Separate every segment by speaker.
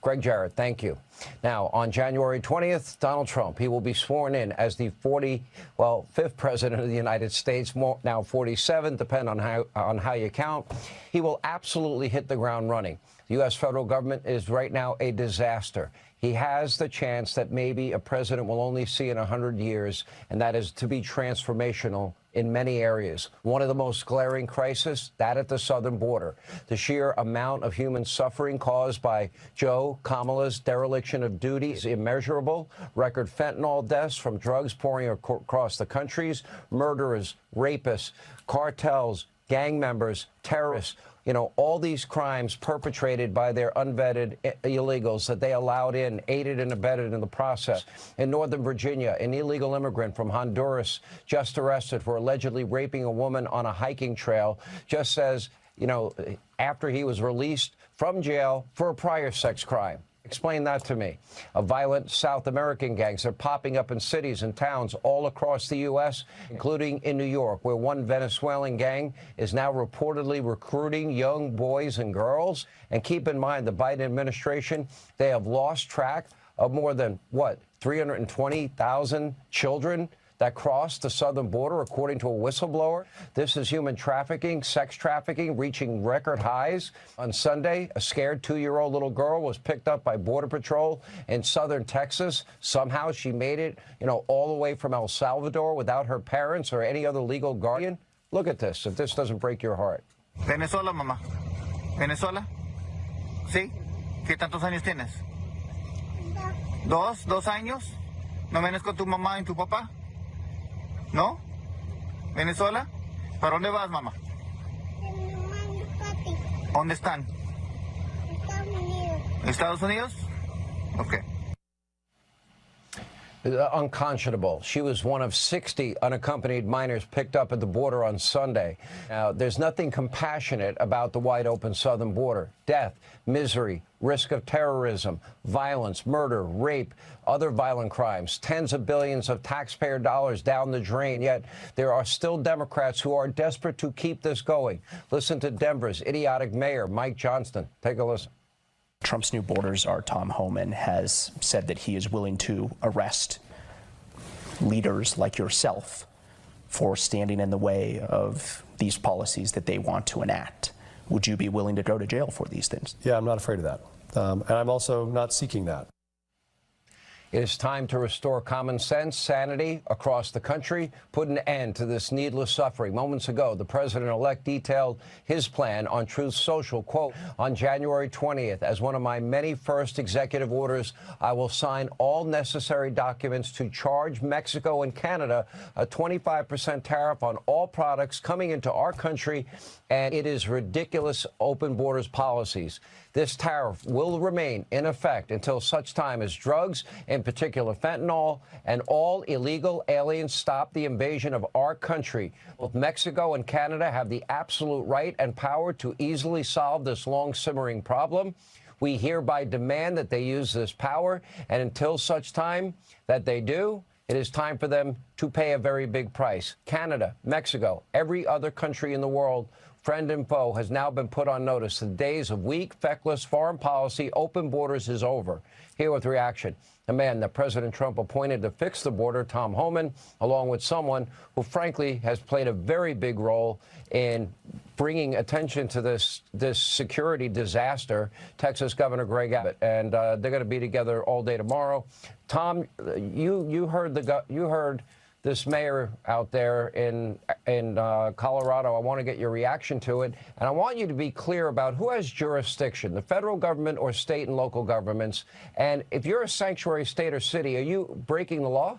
Speaker 1: Greg Jarrett, thank you. Now, on January 20th, Donald Trump, he will be sworn in as the 5th president of the United States, now 47th, depending on how you count. He will absolutely hit the ground running. The U.S. federal government is right now a disaster. He has the chance that maybe a president will only see in 100 years, and that is to be transformational in many areas. One of the most glaring crises, that at the southern border. The sheer amount of human suffering caused by Joe Kamala's dereliction of duty is immeasurable. Record fentanyl deaths from drugs pouring across the countries, murderers, rapists, cartels, gang members, terrorists. You know, all these crimes perpetrated by their unvetted illegals that they allowed in, aided and abetted in the process. In Northern Virginia, an illegal immigrant from Honduras just arrested for allegedly raping a woman on a hiking trail, just says, you know, after he was released from jail for a prior sex crime. Explain that to me. Violent South American gangs are popping up in cities and towns all across the U.S., including in New York, where one Venezuelan gang is now reportedly recruiting young boys and girls. And keep in mind, the Biden administration, they have lost track of more than, 320,000 children that crossed the southern border, according to a whistleblower. This is human trafficking, sex trafficking, reaching record highs. On Sunday, a scared 2-year-old little girl was picked up by Border Patrol in southern Texas. Somehow she made it, you know, all the way from El Salvador without her parents or any other legal guardian. Look at this, if this doesn't break your heart.
Speaker 2: Venezuela, mamá. Venezuela. ¿Sí? ¿Qué tantos años tienes? ¿2 años? ¿No vienes con tu mamá y tu papá? ¿No? ¿Venezuela? ¿Para dónde vas, mamá? ¿Dónde están? ¿Estados Unidos? Okay.
Speaker 1: Unconscionable. She was one of 60 unaccompanied minors picked up at the border on Sunday. Now, there's nothing compassionate about the wide-open southern border. Death, misery, risk of terrorism, violence, murder, rape, other violent crimes, tens of billions of taxpayer dollars down the drain. Yet there are still Democrats who are desperate to keep this going. Listen to Denver's idiotic mayor, Mike Johnston. Take a listen.
Speaker 3: Trump's new border czar, Tom Homan, has said that he is willing to arrest leaders like yourself for standing in the way of these policies that they want to enact. Would you be willing to go to jail for these things?
Speaker 4: Yeah, I'm not afraid of that. And I'm also not seeking that.
Speaker 1: It is time to restore common sense, sanity across the country, put an end to this needless suffering. Moments ago, the president-elect detailed his plan on Truth Social, quote, on January 20th, as one of my many first executive orders, I will sign all necessary documents to charge Mexico and Canada a 25% tariff on all products coming into our country, and it is ridiculous open borders policies. This tariff will remain in effect until such time as drugs, in particular fentanyl, and all illegal aliens stop the invasion of our country. Both Mexico and Canada have the absolute right and power to easily solve this long-simmering problem. We hereby demand that they use this power, and until such time that they do, it is time for them to pay a very big price. Canada, Mexico, every other country in the world, friend and foe, has now been put on notice. The days of weak, feckless foreign policy, open borders is over. Here with reaction, the man that President Trump appointed to fix the border, Tom Homan, along with someone who, frankly, has played a very big role in bringing attention to this security disaster, Texas Governor Greg Abbott. And they're going to be together all day tomorrow. Tom, you heard this mayor out there in Colorado. I want to get your reaction to it. And I want you to be clear about who has jurisdiction, the federal government or state and local governments. And if you're a sanctuary state or city, are you breaking the law?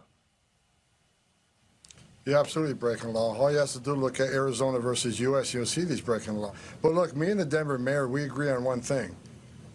Speaker 5: You're absolutely breaking the law. All you have to do is look at Arizona versus U.S. You'll see these breaking the law. But look, me and the Denver mayor, we agree on one thing.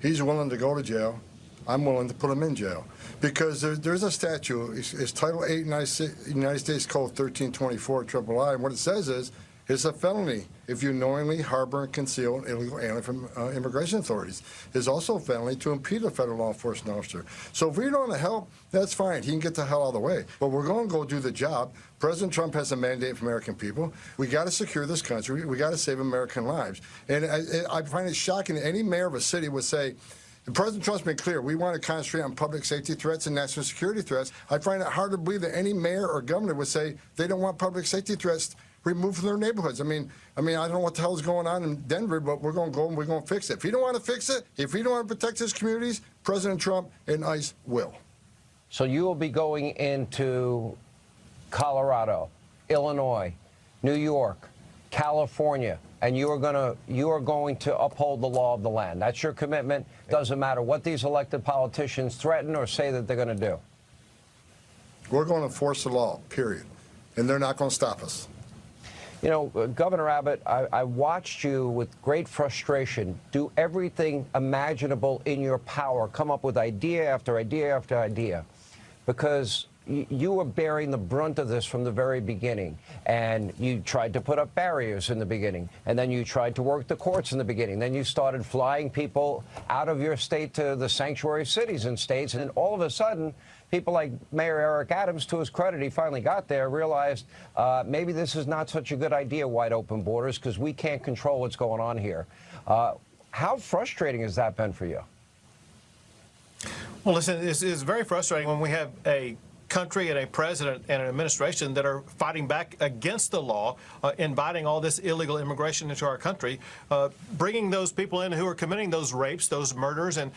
Speaker 5: He's willing to go to jail. I'm willing to put him in jail. Because there's a statute, it's Title 8 United States Code 1324 III, and what it says is, it's a felony if you knowingly harbor and conceal an illegal alien from immigration authorities. It's also a felony to impede a federal law enforcement officer. So if we don't want to help, that's fine. He can get the hell out of the way. But we're going to go do the job. President Trump has a mandate for American people. We got to secure this country. We got to save American lives. And I find it shocking that any mayor of a city would say, And President Trump's been clear. We want to concentrate on public safety threats and national security threats. I find it hard to believe that any mayor or governor would say they don't want public safety threats removed from their neighborhoods. I mean, I don't know what the hell is going on in Denver, but we're going to go and we're going to fix it. If he don't want to fix it, if he don't want to protect his communities, President Trump and ICE will.
Speaker 1: So you will be going into Colorado, Illinois, New York, California, and you are going to uphold the law of the land. That's your commitment. It doesn't matter what these elected politicians threaten or say that they're going to do.
Speaker 5: We're going to enforce the law, period. And they're not going to stop us.
Speaker 1: You know, Governor Abbott, I watched you with great frustration do everything imaginable in your power, come up with idea after idea after idea, because you were bearing the brunt of this from the very beginning. And you tried to put up barriers in the beginning, and then you tried to work the courts in the beginning. Then you started flying people out of your state to the sanctuary cities and states, and then all of a sudden, people like Mayor Eric Adams, to his credit, he finally got there, realized maybe this is not such a good idea, wide open borders, because we can't control what's going on here. How frustrating has that been for you?
Speaker 6: Well, listen, it's very frustrating when we have a country and a president and an administration that are fighting back against the law, inviting all this illegal immigration into our country, bringing those people in who are committing those rapes, those murders, and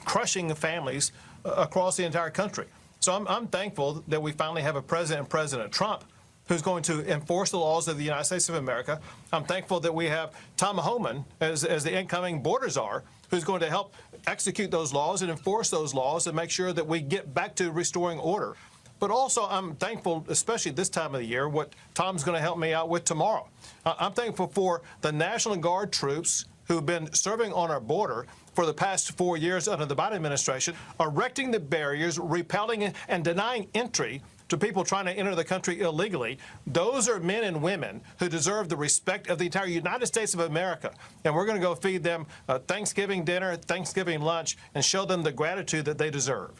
Speaker 6: crushing families across the entire country. So I'm thankful that we finally have a president, President Trump, who's going to enforce the laws of the United States of America. I'm thankful that we have Tom Homan as the incoming border czar, who's going to help execute those laws and enforce those laws and make sure that we get back to restoring order. But also, I'm thankful, especially this time of the year, what Tom's going to help me out with tomorrow. I'm thankful for the National Guard troops who've been serving on our border for the past 4 years under the Biden administration, erecting the barriers, repelling and denying entry to people trying to enter the country illegally. Those are men and women who deserve the respect of the entire United States of America. And we're going to go feed them Thanksgiving dinner, Thanksgiving lunch, and show them the gratitude that they deserve.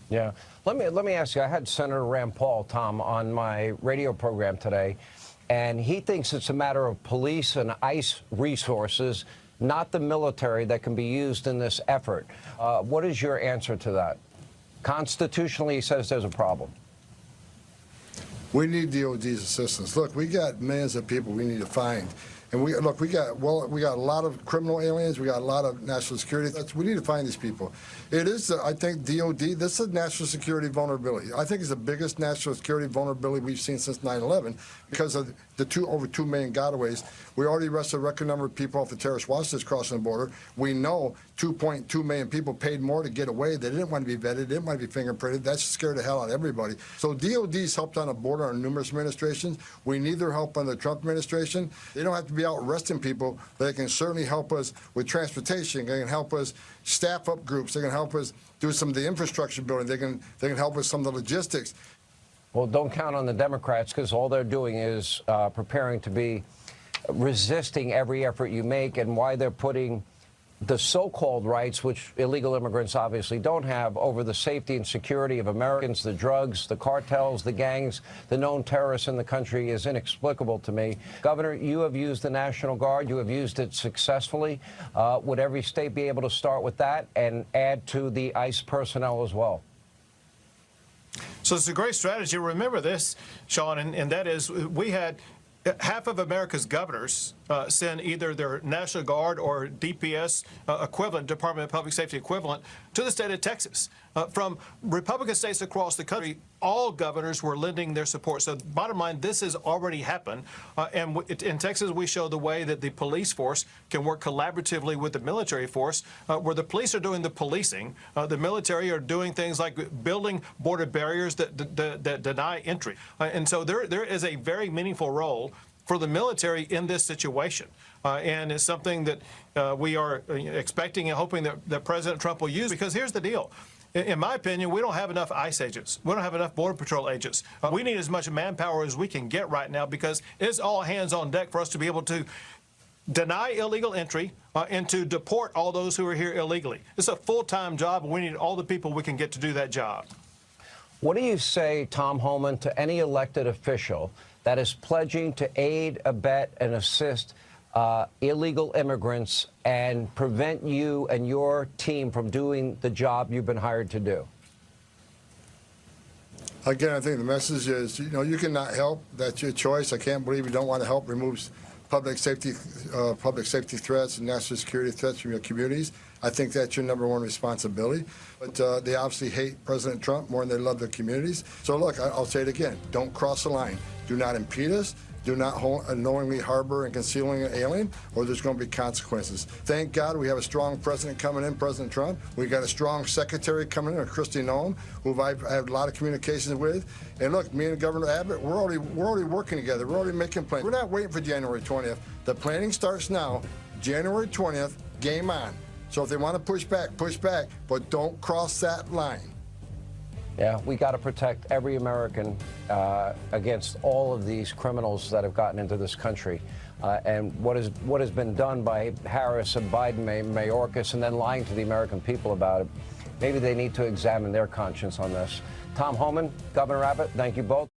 Speaker 1: Yeah. Let me ask you, I had Senator Rand Paul, Tom, on my radio program today, and he thinks it's a matter of police and ICE resources, not the military, that can be used in this effort. What is your answer to that? Constitutionally, he says there's a problem.
Speaker 5: We need DOD's assistance. Look, we got millions of people we need to find. And we got a lot of criminal aliens. We got a lot of national security. We need to find these people. It is, I think, DOD. This is national security vulnerability. I think it's the biggest national security vulnerability we've seen since 9/11 because of the over 2 million gotaways. We already arrested a record number of people off the terrorist watch list crossing the border. We know 2.2 million people paid more to get away. They didn't want to be vetted. They didn't want to be fingerprinted. That scared the hell out of everybody. So DOD's helped on the border on numerous administrations. We need their help on the Trump administration. They don't have to be out arresting people, but they can certainly help us with transportation. They can help us staff up groups. They can help us do some of the infrastructure building. They can help with some of the logistics.
Speaker 1: Well, don't count on the Democrats, because all they're doing is preparing to be resisting every effort you make, and why they're putting the so-called rights, which illegal immigrants obviously don't have, over the safety and security of Americans, the drugs, the cartels, the gangs, the known terrorists in the country, is inexplicable to me. Governor, you have used the National Guard. You have used it successfully. Would every state be able to start with that and add to the ICE personnel as well?
Speaker 6: So it's a great strategy. Remember this, Sean, and that is we had half of America's governors send either their National Guard or DPS equivalent, Department of Public Safety equivalent, to the state of Texas. From Republican states across the country, all governors were lending their support. So bottom line, this has already happened. And in Texas, we show the way that the police force can work collaboratively with the military force, where the police are doing the policing. The military are doing things like building border barriers that deny entry. And so there is a very meaningful role for the military in this situation. And it's something that we are expecting and hoping that President Trump will use, because here's the deal. In my opinion, we don't have enough ICE agents. We don't have enough Border Patrol agents. We need as much manpower as we can get right now, because it's all hands on deck for us to be able to deny illegal entry and to deport all those who are here illegally. It's a full-time job, and we need all the people we can get to do that job.
Speaker 1: What do you say, Tom Homan, to any elected official that is pledging to aid, abet, and assist illegal immigrants and prevent you and your team from doing the job you've been hired to do?
Speaker 5: Again, I think the message is, you cannot help. That's your choice. I can't believe you don't want to help remove public safety threats and national security threats from your communities. I think that's your number one responsibility. But they obviously hate President Trump more than they love their communities. So look, I'll say it again. Don't cross the line. Do not impede us. Do not unknowingly harbor and concealing an alien, or there's going to be consequences. Thank God we have a strong president coming in, President Trump. We got a strong secretary coming in, Kristi Noem, who I've had a lot of communications with. And look, me and Governor Abbott, we're already working together. We're already making plans. We're not waiting for January 20th. The planning starts now. January 20th, game on. So if they want to push back, but don't cross that line.
Speaker 1: Yeah, we got to protect every American against all of these criminals that have gotten into this country. And what has been done by Harris and Biden, Mayorkas, and then lying to the American people about it, maybe they need to examine their conscience on this. Tom Homan, Governor Abbott, thank you both.